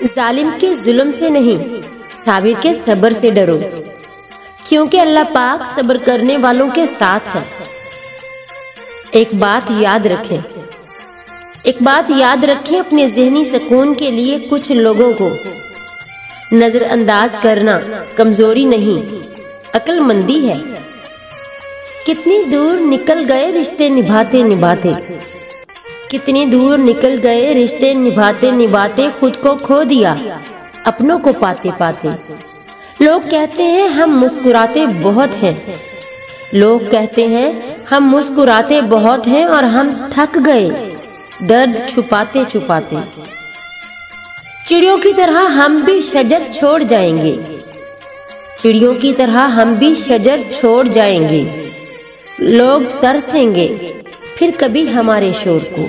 जालिम के जुल्म से नहीं, साबिर के सब्र से डरो, क्योंकि अल्लाह पाक सब्र करने वालों के साथ है। एक बात याद रखें, अपने ज़हनी सुकून के लिए कुछ लोगों को नजरअंदाज करना कमजोरी नहीं, अक्लमंदी है। कितनी दूर निकल गए रिश्ते निभाते निभाते, कितनी दूर निकल गए रिश्ते निभाते निभाते, खुद को खो दिया अपनों को पाते पाते। लोग कहते हैं हम मुस्कुराते बहुत हैं, लोग कहते हैं हम मुस्कुराते बहुत हैं, और हम थक गए दर्द छुपाते छुपाते। चिड़ियों की तरह हम भी शजर छोड़ जाएंगे, चिड़ियों की तरह हम भी शजर छोड़ जाएंगे। लोग तरसेंगे फिर कभी हमारे शोर को।